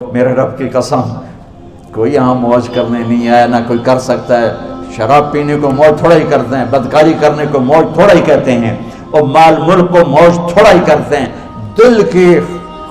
میرے رب کی قسم کوئی یہاں موج کرنے نہیں آیا، نہ کوئی کر سکتا ہے۔ شراب پینے کو موج تھوڑا ہی کرتے ہیں، بدکاری کرنے کو موج تھوڑا ہی کہتے ہیں، اور مال ملک کو موج تھوڑا ہی کرتے ہیں۔ دل کی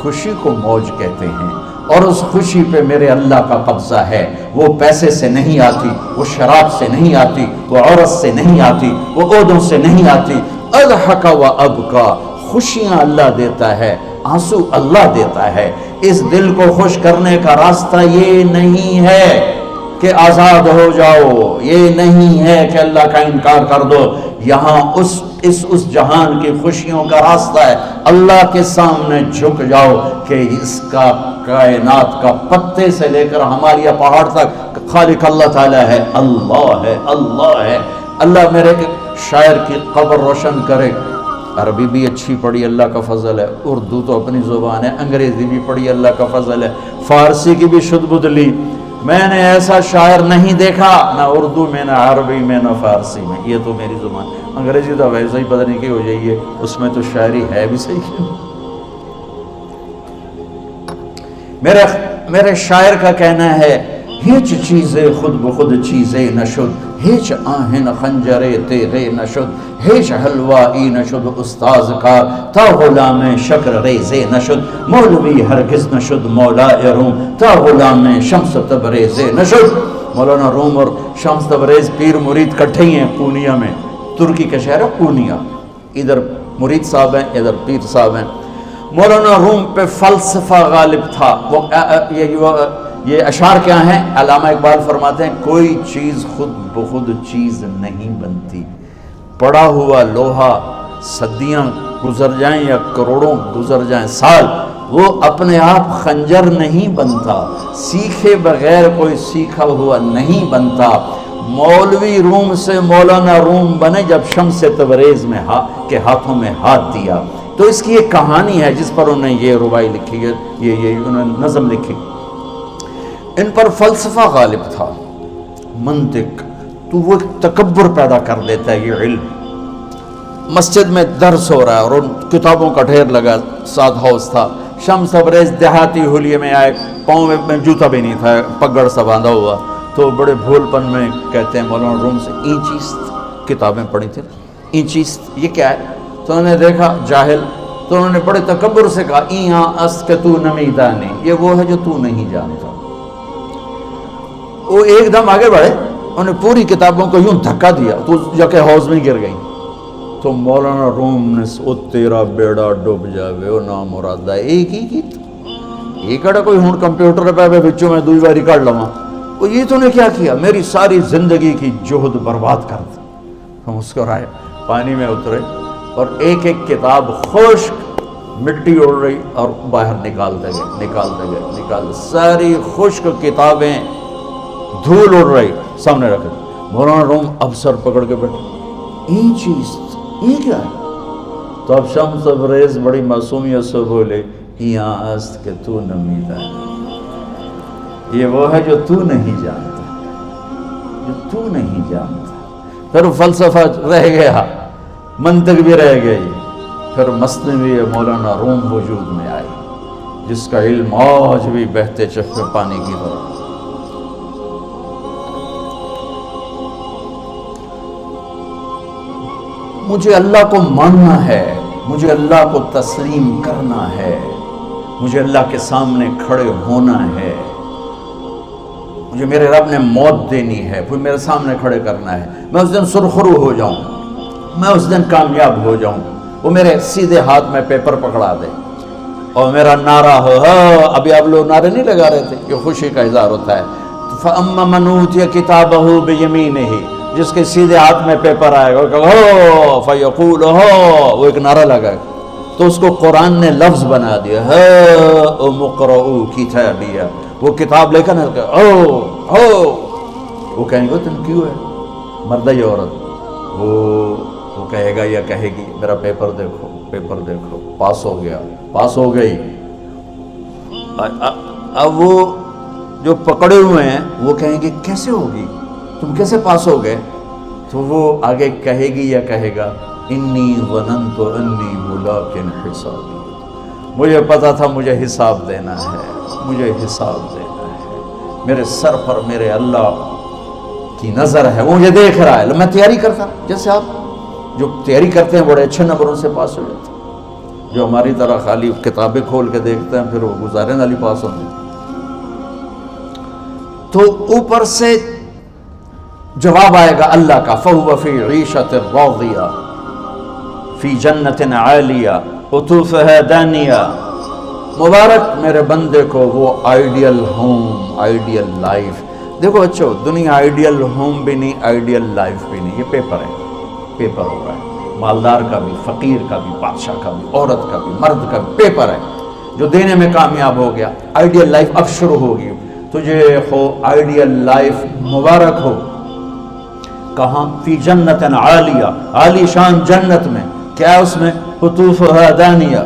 خوشی کو موج کہتے ہیں، اور اس خوشی پہ میرے اللہ کا قبضہ ہے۔ وہ پیسے سے نہیں آتی، وہ شراب سے نہیں آتی، وہ عورت سے نہیں آتی، وہ عہدوں سے نہیں آتی۔ اضحک و ابکا، خوشیاں اللہ دیتا ہے، آنسو اللہ دیتا ہے۔ اس دل کو خوش کرنے کا راستہ یہ نہیں ہے کہ آزاد ہو جاؤ، یہ نہیں ہے کہ اللہ کا انکار کر دو۔ یہاں اس جہان کی خوشیوں کا راستہ ہے، اللہ کے سامنے جھک جاؤ کہ اس کا کائنات کا پتے سے لے کر ہمارے پہاڑ تک خالق اللہ تعالیٰ ہے، اللہ ہے، اللہ ہے۔ اللہ میرے شاعر کی قبر روشن کرے۔ عربی بھی اچھی پڑھی، اللہ کا فضل ہے، اردو تو اپنی زبان ہے، انگریزی بھی پڑھی، اللہ کا فضل ہے، فارسی کی بھی شد بد لی۔ میں نے ایسا شاعر نہیں دیکھا، نہ اردو میں، نہ عربی میں، نہ فارسی میں، یہ تو میری زبان۔ انگریزی تو ویسے ہی پتہ نہیں کی ہو جائیے، اس میں تو شاعری ہے بھی صحیح۔ میرے شاعر کا کہنا ہے، ہیچ چیزیں خود بخود چیزیں نشد، ہیچ آہن خنجرے تیغے نشد، ہیچ حلوائی نشد استاذ کا، تا غلام شکر ریزے نشد، مولوی ہرگز نشد مولا روم، تا غلام شمس تبریز نشد۔ مولانا روم اور شمس تبریز پیر مرید کٹھے ہی ہیں پونیا میں، ترکی کا شہر ہے پونیا، ادھر مرید صاحب ہیں، ادھر پیر صاحب ہیں۔ مولانا روم پہ فلسفہ غالب تھا۔ یہ اشعار کیا ہیں؟ علامہ اقبال فرماتے ہیں، کوئی چیز خود بخود چیز نہیں بنتی، پڑا ہوا لوہا صدیاں گزر جائیں یا کروڑوں گزر جائیں سال، وہ اپنے آپ خنجر نہیں بنتا، سیکھے بغیر کوئی سیکھا ہوا نہیں بنتا۔ مولوی روم سے مولانا روم بنے جب شمس تبریز میں کے ہاتھوں میں ہاتھ دیا۔ تو اس کی ایک کہانی ہے جس پر انہوں نے یہ ربائی لکھی ہے، یہ انہوں نے نظم لکھی۔ ان پر فلسفہ غالب تھا، منطق، تو وہ تکبر پیدا کر دیتا ہے یہ علم۔ مسجد میں درس ہو رہا ہے اور ان کتابوں کا ڈھیر لگا، ساتھ ہاؤس تھا۔ شمس تبریز دیہاتی حلیے میں آئے، پاؤں میں جوتا بھی نہیں تھا، پگڑ سا باندھا ہوا، تو بڑے بھول پن میں کہتے ہیں مولانا روم سے، اینچیست کتابیں پڑھی تھیں، اینچیست یہ کیا ہے؟ تو انہوں نے دیکھا جاہل، تو انہوں نے بڑے تکبر سے کہا، ایہاں اس کہ تو نمیدانی، یہ وہ ہے جو تو نہیں جانتا۔ وہ ایک دم آگے بڑھے، انہوں نے پوری کتابوں کو یوں دھکا دیا تو جا کے حوض میں گر گئی۔ تو مولانا روم نے او تیرا بیڑا ڈوب جاوے او نام مرادہ، ایک ہی کی یہ کڑا کوئی ہون کمپیوٹر پہ بچوں میں دوئی باری کر لواں، وہ یہ تو نے کیا کیا، میری ساری زندگی کی جہد برباد کر دی۔ ہم مسکرائے، پانی میں اترے اور ایک ایک کتاب خشک مٹی اڑ رہی اور باہر نکالتے گئے، ساری خشک کتابیں دھول اڑ رہی سامنے رکھے۔ مولانا روم اب سر پکڑ کے بیٹھے، این چیز یہ کیا ہے؟ تو اب شمس تبریز بڑی معصومیت سے بولے، یہاں است کہ تو نمیدہ، یہ وہ ہے جو تو نہیں جانتا، جو تو نہیں جانتا۔ پھر فلسفہ رہ گیا، منطق بھی رہ گئی، پھر مثنوی مولانا روم وجود میں آئی، جس کا علم آج بھی بہتے چشمے پانی کی طرح۔ مجھے اللہ کو ماننا ہے، مجھے اللہ کو تسلیم کرنا ہے، مجھے اللہ کے سامنے کھڑے ہونا ہے، مجھے میرے رب نے موت دینی ہے، پھر میرے سامنے کھڑے کرنا ہے، میں اس دن سرخرو ہو جاؤں، میں اس دن کامیاب ہو جاؤں، وہ میرے سیدھے ہاتھ میں پیپر پکڑا دے اور میرا نعرہ ہو۔ ابھی آپ لوگ نعرے نہیں لگا رہے تھے، یہ خوشی کا اظہار ہوتا ہے۔ فَأَمَّا مَنْ أُوتِيَ كِتَابَهُ بِيَمِينِهِ، جس کے سیدھے ہاتھ میں پیپر آئے گا، ہو فیقول ہو، وہ ایک نعرہ لگا، تو اس کو قرآن نے لفظ بنا دیا، ہو مقرؤ کتابیہ، وہ کتاب لے کر ہو، وہ کہیں گے تم کیوں ہے مرد یا عورت، وہ کہے گا یا کہے گی میرا پیپر دیکھو، پیپر دیکھو، پاس ہو گیا، پاس ہو گئی۔ اب وہ جو پکڑے ہوئے ہیں وہ کہیں گے کیسے ہوگی، تم کیسے پاس ہو گئے؟ تو وہ آگے کہے گی یا کہے گا، انی ظننت انی ملاق حسابی، مجھے پتا تھا مجھے حساب دینا ہے، مجھے حساب دینا ہے، میرے سر پر میرے اللہ کی نظر ہے، وہ مجھے دیکھ رہا ہے۔ میں تیاری کرتا، جیسے آپ جو تیاری کرتے ہیں بڑے اچھے نمبروں سے پاس ہو جاتے ہیں، جو ہماری طرح خالی کتابیں کھول کے دیکھتے ہیں پھر وہ گزارے والی پاس ہوتے ہیں۔ تو اوپر سے جواب آئے گا اللہ کا، فَهُوَ فِي عِيشَةٍ رَاضِيَةٍ فِي جَنَّةٍ عَالِيَةٍ قُطُوفُهَا دَانِيَةٌ۔ مبارک میرے بندے کو وہ آئیڈیل ہوم، آئیڈیل لائف۔ دیکھو اچھو، دنیا آئیڈیل ہوم بھی نہیں، آئیڈیل لائف بھی نہیں، یہ پیپر ہے، پیپر ہو رہا ہے، مالدار کا بھی، فقیر کا بھی، بادشاہ کا بھی، عورت کا بھی، مرد کا بھی پیپر ہے۔ جو دینے میں کامیاب ہو گیا، آئیڈیل لائف اب شروع ہوگی۔ تجھے ہو آئیڈیل لائف مبارک ہو۔ کہاں؟ فی جنت عالیہ، عالی شان جنت میں، کیا اس میں؟ قطوفها دانیہ،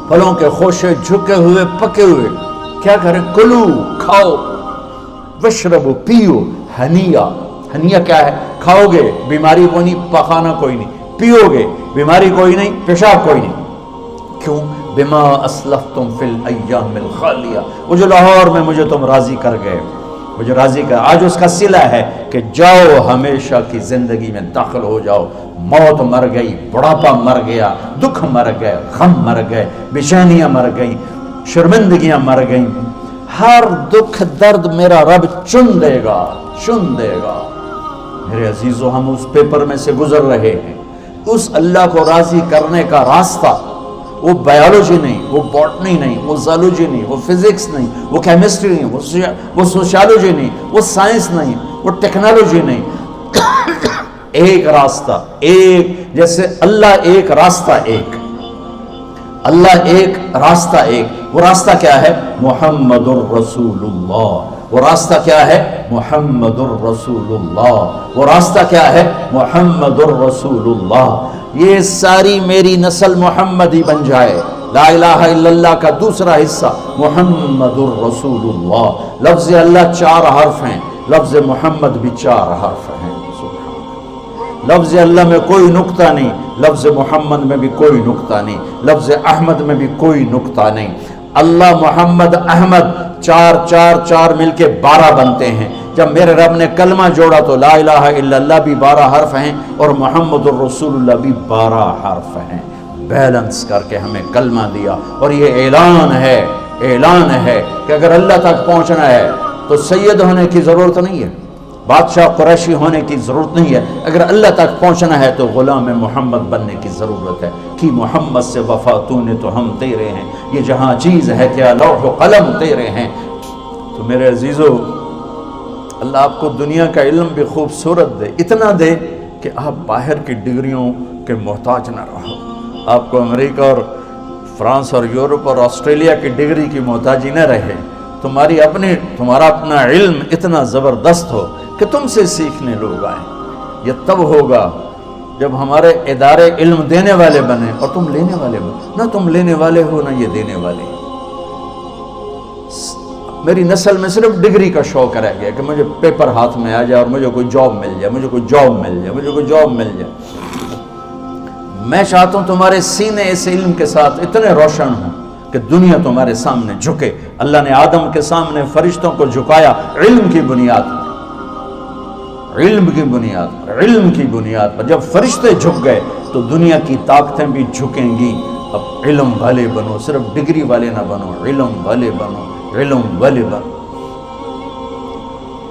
پھلوں کے خوشے جھکے ہوئے پکے ہوئے۔ کیا کریں؟ کلو، کھاؤ، وشربو، پیو، ہنیہ۔ ہنیہ کیا ہے؟ کھاؤ گے بیماری کوئی نہیں، پخانہ کوئی نہیں، پیو گے بیماری کوئی نہیں، پیشاب کوئی نہیں۔ کیوں؟ بما اسلفتم فی الایام الخالیہ، وہ جو لاہور میں مجھے تم راضی کر گئے، مجھے راضی کر، آج اس کا صلہ ہے کہ جاؤ ہمیشہ کی زندگی میں داخل ہو جاؤ۔ موت مر گئی، بڑھاپا مر گیا، دکھ مر گئے، غم مر گئے، بےچینیاں مر گئیں، شرمندگیاں مر گئیں، ہر دکھ درد میرا رب چن دے گا، چن دے گا۔ میرے عزیزو، ہم اس پیپر میں سے گزر رہے ہیں۔ اس اللہ کو راضی کرنے کا راستہ، وہ بایولوجی نہیں، وہ باٹنی نہیں، وہ زالوجی نہیں، وہ فزکس نہیں، وہ کیمسٹری نہیں، وہ سوشیالوجی نہیں، وہ سائنس نہیں، وہ ٹیکنالوجی نہیں۔ ایک راستہ، ایک، جیسے اللہ ایک، راستہ ایک، اللہ ایک، راستہ ایک۔ وہ راستہ کیا ہے؟ محمد الرسول اللہ۔ وہ راستہ کیا ہے؟ محمد الرسول اللہ۔ وہ راستہ کیا ہے؟ محمد الرسول اللہ۔ یہ ساری میری نسل محمدی بن جائے۔ لا الہ الا اللہ کا دوسرا حصہ محمد الرسول اللہ۔ لفظ اللہ 4 حرف ہیں، لفظ محمد بھی 4 حرف ہیں۔ لفظ اللہ میں کوئی نقطہ نہیں، لفظ محمد میں بھی کوئی نقطہ نہیں، لفظ احمد میں بھی کوئی نقطہ نہیں۔ اللہ، محمد، احمد، 4 4 4 مل کے 12 بنتے ہیں۔ جب میرے رب نے کلمہ جوڑا تو لا الہ الا اللہ بھی 12 حرف ہیں اور محمد الرسول اللہ بھی 12 حرف ہیں۔ بیلنس کر کے ہمیں کلمہ دیا، اور یہ اعلان ہے، اعلان ہے کہ اگر اللہ تک پہنچنا ہے تو سید ہونے کی ضرورت نہیں ہے، بادشاہ قریشی ہونے کی ضرورت نہیں ہے۔ اگر اللہ تک پہنچنا ہے تو غلام محمد بننے کی ضرورت ہے۔ کہ محمد سے وفا تو نے تو ہم تیرے ہیں، یہ جہاں چیز ہے کیا لوح و قلم تیرے ہیں۔ تو میرے عزیزو، اللہ آپ کو دنیا کا علم بھی خوبصورت دے، اتنا دے کہ آپ باہر کی ڈگریوں کے محتاج نہ رہو، آپ کو امریکہ اور فرانس اور یورپ اور آسٹریلیا کی ڈگری کی محتاجی نہ رہے، تمہارا اپنا علم اتنا زبردست ہو کہ تم سے سیکھنے لوگ آئیں۔ یہ تب ہوگا جب ہمارے ادارے علم دینے والے بنے اور تم لینے والے بنے، نہ تم لینے والے ہو نہ یہ دینے والے۔ میری نسل میں صرف ڈگری کا شوق رہ گیا کہ مجھے پیپر ہاتھ میں آ جائے اور مجھے کوئی جاب مل جائے، مجھے کوئی جاب مل جائے، مجھے کوئی جاب مل جائے۔ میں چاہتا ہوں تمہارے سینے اس علم کے ساتھ اتنے روشن ہوں کہ دنیا تمہارے سامنے جھکے۔ اللہ نے آدم کے سامنے فرشتوں کو جھکایا علم کی بنیاد پر، علم کی بنیاد پر، علم کی بنیاد پر۔ جب فرشتے جھک گئے تو دنیا کی طاقتیں بھی جھکیں گی۔ اب علم والے بنو، صرف ڈگری والے نہ بنو، علم والے بنو، علم والے بنو۔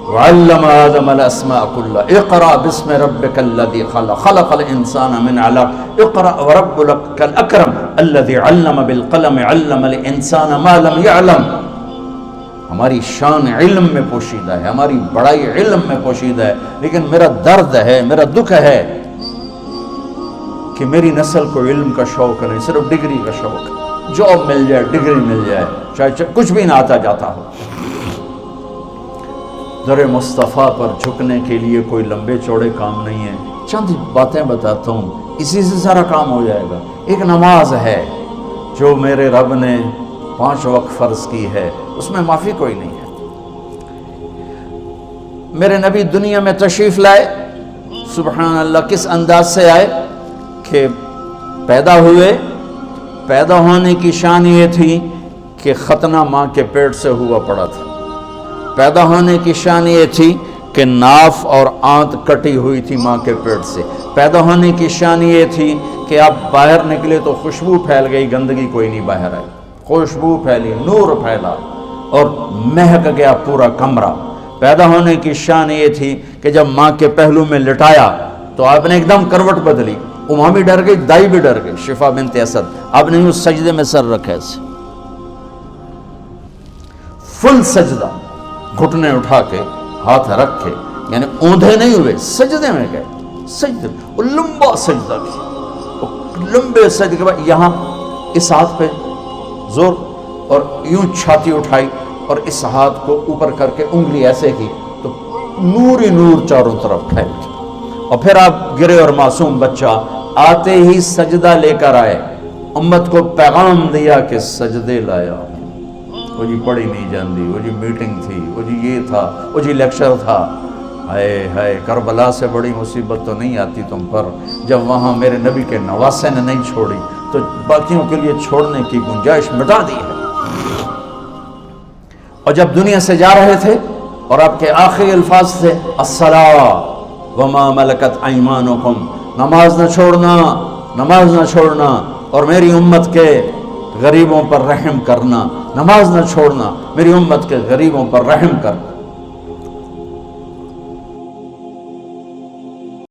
وعلم آدم الاسماء كلها اقرأ باسم ربك الذي خلق خلق الانسان من علق اقرأ وربك الاكرم الذي علم بالقلم علم الانسان ما لم يعلم۔ ہماری شان علم میں پوشیدہ ہے، ہماری بڑائی علم میں پوشیدہ ہے، لیکن میرا درد ہے، میرا دکھ ہے کہ میری نسل کو علم کا شوق نہیں، صرف ڈگری کا شوق ہے۔ جاب مل جائے، ڈگری مل جائے، چاہے کچھ بھی نہ آتا جاتا ہو۔ در مصطفیٰ پر جھکنے کے لیے کوئی لمبے چوڑے کام نہیں ہے، چند باتیں بتاتا ہوں، اسی سے سارا کام ہو جائے گا۔ ایک نماز ہے جو میرے رب نے 5 وقت فرض کی ہے، اس میں معافی کوئی نہیں ہے۔ میرے نبی دنیا میں تشریف لائے، سبحان اللہ، کس انداز سے آئے کہ پیدا ہوئے پیدا ہونے کی شان یہ تھی کہ ختنہ ماں کے پیٹ سے ہوا پڑا تھا، پیدا ہونے کی شان یہ تھی کہ ناف اور آنت کٹی ہوئی تھی ماں کے پیٹ سے، پیدا ہونے کی شان یہ تھی کہ آپ باہر نکلے تو خوشبو پھیل گئی، گندگی کوئی نہیں باہر آئی، خوشبو پھیلی، نور پھیلا اور مہک گیا پورا کمرہ۔ پیدا ہونے کی شان یہ تھی کہ جب ماں کے پہلو میں لٹایا تو آپ نے ایک دم کروٹ بدلی، ماں بھی ڈر گئی، دائی بھی ڈر گئی، شفا بنت اسد، آپ نے یوں سجدے میں سر رکھا ایسے، فل سجدہ، گھٹنے اٹھا کے ہاتھ رکھ کے، یعنی اوندھے نہیں ہوئے، سجدے میں گئے، سجدے میں، وہ لمبا سجدہ کیا، لمبے سجدے کے بعد یہاں اس ہاتھ پہ زور اور یوں چھاتی اٹھائی اور اس ہاتھ کو اوپر کر کے انگلی ایسے کی تو نور ہی نور چاروں طرف پھیل گیا، اور پھر آپ گرے اور معصوم بچہ آتے ہی سجدہ لے کر آئے، امت کو پیغام دیا کہ سجدے لایا ہوں۔ وہ جی پڑھی نہیں جاندی، وہ جی میٹنگ تھی، وہ جی یہ تھا، وہ جی لیکچر تھا، ہائے ہائے کربلا سے بڑی مصیبت تو نہیں آتی تم پر جب وہاں میرے نبی کے نواسے نے نہیں چھوڑی تو باقیوں کے لیے چھوڑنے کی گنجائش مٹا دی ہے۔ اور جب دنیا سے جا رہے تھے اور آپ کے آخری الفاظ تھے الصلاۃ وما ملکت ایمانکم، نماز نہ چھوڑنا، نماز نہ چھوڑنا، اور میری امت کے غریبوں پر رحم کرنا، نماز نہ چھوڑنا، میری امت کے غریبوں پر رحم کر۔